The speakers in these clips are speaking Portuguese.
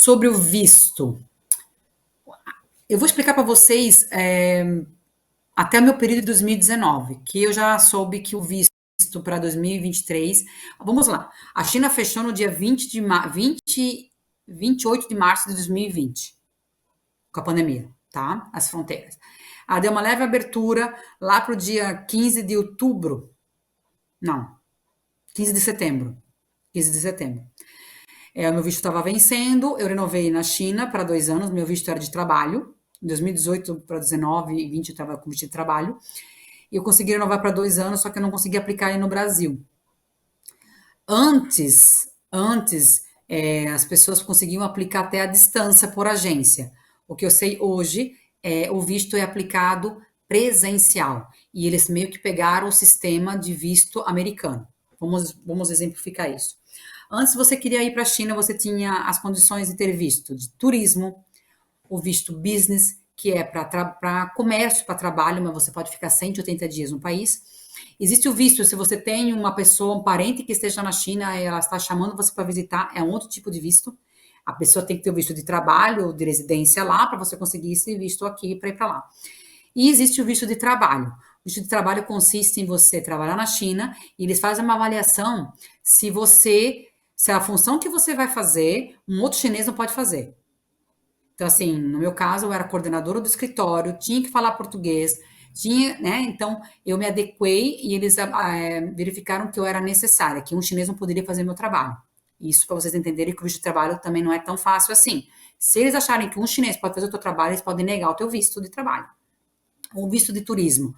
sobre o visto. Eu vou explicar para vocês até o meu período de 2019, que eu já soube que o visto para 2023. Vamos lá. A China fechou no dia 28 de março de 2020, com a pandemia, tá? As fronteiras. Ela deu uma leve abertura lá para o dia 15 de outubro. Não, 15 de setembro. 15 de setembro. O meu visto estava vencendo, eu renovei na China para 2 anos, meu visto era de trabalho. Em 2018 para 19 e 20 eu estava com visto de trabalho. E eu consegui renovar para 2 anos, só que eu não consegui aplicar aí no Brasil. Antes, as pessoas conseguiam aplicar até à distância por agência. O que eu sei hoje é o visto é aplicado presencial. E eles meio que pegaram o sistema de visto americano. Vamos exemplificar isso. Antes você queria ir para a China, você tinha as condições de ter visto de turismo, o visto business, que é para comércio, para trabalho, mas você pode ficar 180 dias no país. Existe o visto, se você tem uma pessoa, um parente que esteja na China, e ela está chamando você para visitar, é um outro tipo de visto. A pessoa tem que ter o visto de trabalho ou de residência lá, para você conseguir esse visto aqui para ir para lá. E existe o visto de trabalho. O visto de trabalho consiste em você trabalhar na China e eles fazem uma avaliação se a função que você vai fazer, um outro chinês não pode fazer. Então, assim, no meu caso, eu era coordenadora do escritório, tinha que falar português, tinha, né? Então, eu me adequei e eles verificaram que eu era necessária, que um chinês não poderia fazer meu trabalho. Isso para vocês entenderem que o visto de trabalho também não é tão fácil assim. Se eles acharem que um chinês pode fazer o teu trabalho, eles podem negar o teu visto de trabalho. O visto de turismo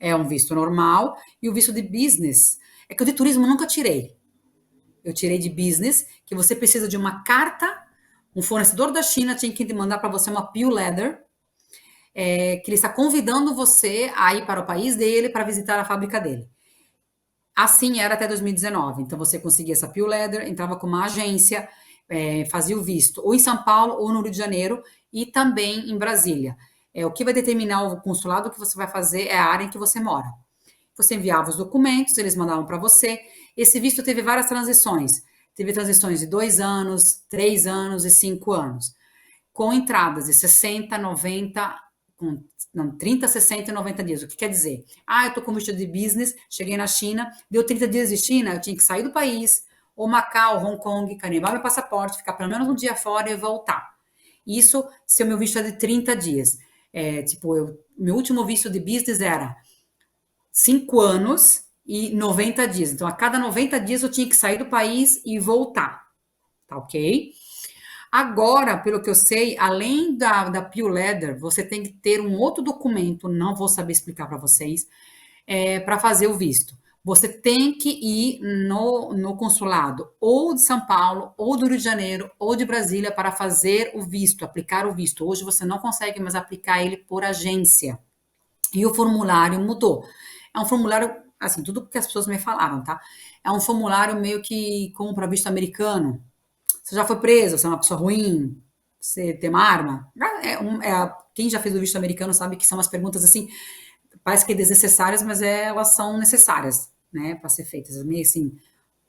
é um visto normal e o visto de business é que o de turismo eu nunca tirei. Eu tirei de business, que você precisa de uma carta, um fornecedor da China tinha que mandar para você uma PIL letter, que ele está convidando você a ir para o país dele para visitar a fábrica dele. Assim era até 2019. Então você conseguia essa PIL letter, entrava com uma agência, fazia o visto ou em São Paulo ou no Rio de Janeiro e também em Brasília. O que vai determinar o consulado que você vai fazer é a área em que você mora. Você enviava os documentos, eles mandavam para você. Esse visto teve várias transições. Teve transições de 2 anos, 3 anos e 5 anos, com entradas de 60, 90, não, 30, 60 e 90 dias. O que quer dizer? Eu tô com visto de business, cheguei na China, deu 30 dias de China, eu tinha que sair do país, ou Macau, Hong Kong, carimbar meu passaporte, ficar pelo menos um dia fora e voltar. Isso se o meu visto é de 30 dias. Meu último visto de business era 5 anos e 90 dias. Então, a cada 90 dias eu tinha que sair do país e voltar. Tá ok? Agora, pelo que eu sei, além da PIL Letter, você tem que ter um outro documento, não vou saber explicar para vocês, para fazer o visto. Você tem que ir no consulado ou de São Paulo, ou do Rio de Janeiro, ou de Brasília para fazer o visto, aplicar o visto. Hoje você não consegue mais aplicar ele por agência. E o formulário mudou. É um formulário, assim, tudo que as pessoas me falaram, tá? É um formulário meio que como para visto americano. Você já foi preso, você é uma pessoa ruim, você tem uma arma. Quem já fez o visto americano sabe que são umas perguntas assim, parece que é desnecessárias, mas elas são necessárias, né, para ser feitas. Meio assim,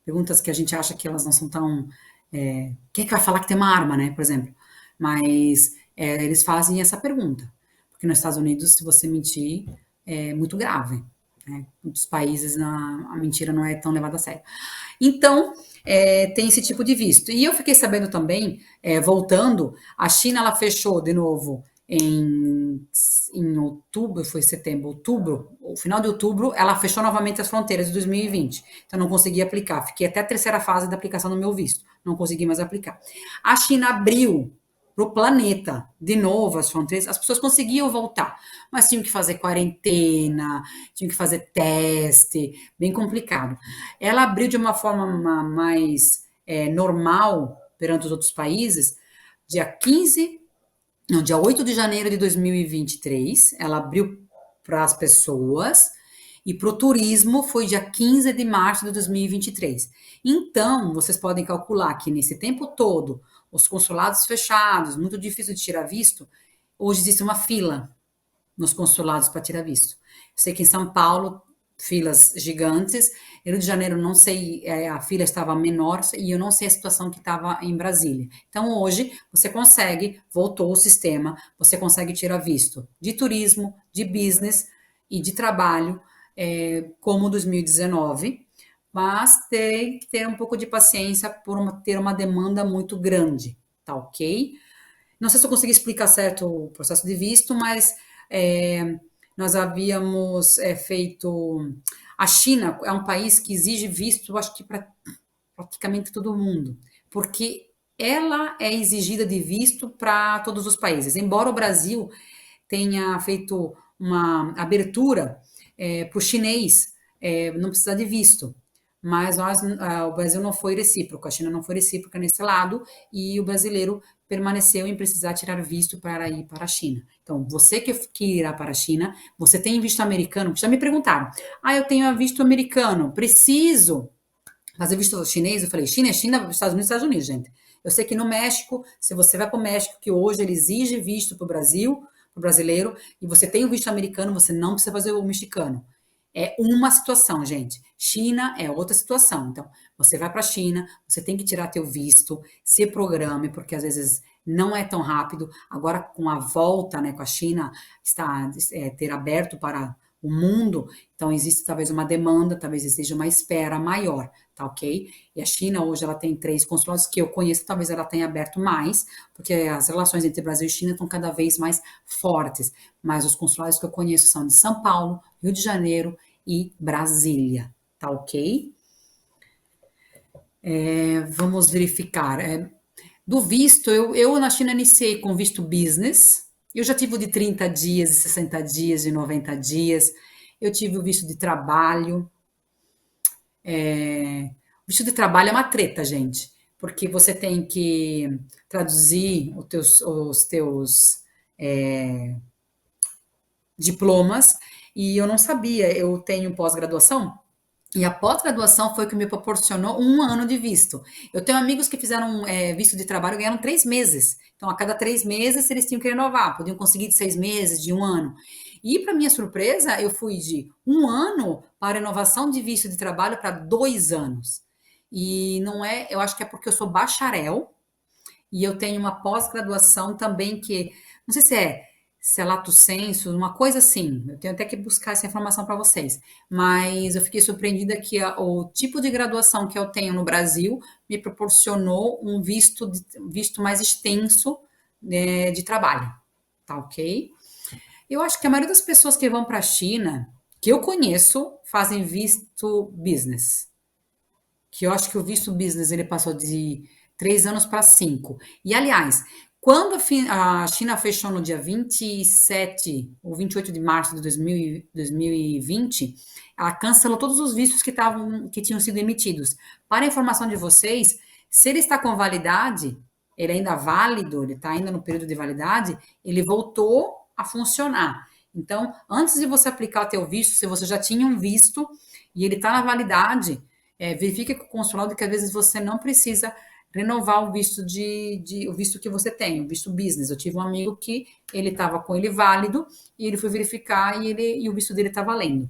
perguntas que a gente acha que elas não são tão. Quem é que vai falar que tem uma arma, né, por exemplo? Mas eles fazem essa pergunta. Porque nos Estados Unidos, se você mentir, é muito grave. Né? Em muitos países a mentira não é tão levada a sério. Então, tem esse tipo de visto. E eu fiquei sabendo também, voltando, a China ela fechou de novo em outubro, foi setembro, outubro, o final de outubro, ela fechou novamente as fronteiras de 2020. Então, não consegui aplicar. Fiquei até a terceira fase da aplicação do meu visto. Não consegui mais aplicar. A China abriu para o planeta, de novo, as fronteiras, as pessoas conseguiam voltar, mas tinham que fazer quarentena, tinham que fazer teste, bem complicado. Ela abriu de uma forma mais normal perante os outros países, dia 8 de janeiro de 2023, ela abriu para as pessoas, e para o turismo foi dia 15 de março de 2023. Então, vocês podem calcular que nesse tempo todo, os consulados fechados, muito difícil de tirar visto, hoje existe uma fila nos consulados para tirar visto. Eu sei que em São Paulo filas gigantes. Rio de Janeiro, não sei, a fila estava menor e eu não sei a situação que estava em Brasília. Então, hoje, você consegue, voltou o sistema, você consegue tirar visto de turismo, de business e de trabalho, como 2019, mas tem que ter um pouco de paciência por ter uma demanda muito grande, tá ok? Não sei se eu consegui explicar certo o processo de visto, mas nós havíamos feito. A China é um país que exige visto, acho que para praticamente todo mundo, porque ela é exigida de visto para todos os países. Embora o Brasil tenha feito uma abertura para o chinês não precisar de visto. Mas o Brasil não foi recíproco, a China não foi recíproca nesse lado, e o brasileiro permaneceu em precisar tirar visto para ir para a China. Então, você que irá para a China, você tem visto americano? Já me perguntaram, eu tenho visto americano, preciso fazer visto chinês? Eu falei, China é China, Estados Unidos, gente. Eu sei que no México, se você vai para o México, que hoje ele exige visto para o Brasil, para o brasileiro, e você tem o visto americano, você não precisa fazer o mexicano. É uma situação, gente. China é outra situação. Então, você vai para a China, você tem que tirar teu visto, se programe, porque às vezes não é tão rápido. Agora, com a volta, né, com a China está ter aberto para o mundo, então existe talvez uma demanda, talvez exista uma espera maior, tá ok? E a China hoje ela tem 3 consulados que eu conheço, talvez ela tenha aberto mais, porque as relações entre Brasil e China estão cada vez mais fortes. Mas os consulados que eu conheço são de São Paulo, Rio de Janeiro e Brasília, tá ok? Vamos verificar. Do visto, eu na China iniciei com visto business. Eu já tive o de 30 dias, de 60 dias, de 90 dias. Eu tive o visto de trabalho. O visto de trabalho é uma treta, gente, porque você tem que traduzir os teus diplomas, e eu não sabia, eu tenho pós-graduação, e a pós-graduação foi o que me proporcionou 1 ano de visto. Eu tenho amigos que fizeram visto de trabalho e ganharam 3 meses. Então, a cada 3 meses, eles tinham que renovar. Podiam conseguir de 6 meses, de 1 ano. E, para minha surpresa, eu fui de 1 ano para renovação de visto de trabalho para 2 anos. E não é, eu acho que é porque eu sou bacharel e eu tenho uma pós-graduação também que, não sei se é lato sensu, uma coisa assim. Eu tenho até que buscar essa informação para vocês. Mas eu fiquei surpreendida que o tipo de graduação que eu tenho no Brasil me proporcionou um visto mais extenso, né, de trabalho. Tá ok? Eu acho que a maioria das pessoas que vão para a China, que eu conheço, fazem visto business, que eu acho que o visto business ele passou de 3 anos para 5. E, aliás, quando a China fechou no dia 27 ou 28 de março de 2020, ela cancelou todos os vistos que tinham sido emitidos. Para a informação de vocês, se ele está com validade, ele ainda válido, ele está ainda no período de validade, ele voltou a funcionar. Então, antes de você aplicar o teu visto, se você já tinha um visto e ele está na validade, verifique com o consulado que às vezes você não precisa renovar o visto o visto que você tem, o visto business. Eu tive um amigo que ele estava com ele válido e ele foi verificar e o visto dele está valendo.